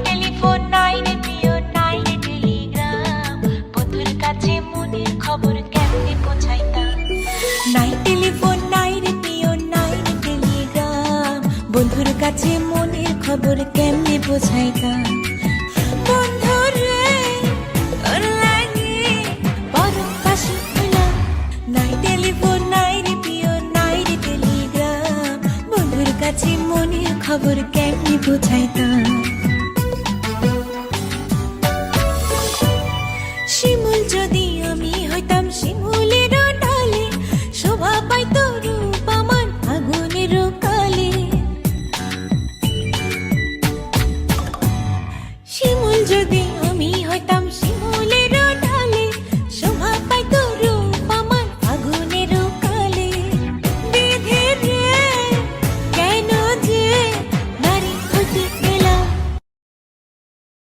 Telephone নাই রে প্রিয়, নাই রে টেলিগ্রাম, বন্ধুর কাছে মনের খবর কেমনে পৌঁছাইতাম। নাই টেলিফোন নাই রে প্রিয়, নাই রে টেলিগ্রাম, বন্ধুর কাছে মনের খবর কেমনে পৌঁছাইতাম। বন্ধুরে তোর লাগি বড় কাশি হইলাম। নাই টেলিফোন নাই রে প্রিয়, নাই রে টেলিগ্রাম, বন্ধুর কাছে মনের খবর কেমনে পৌঁছাইতাম।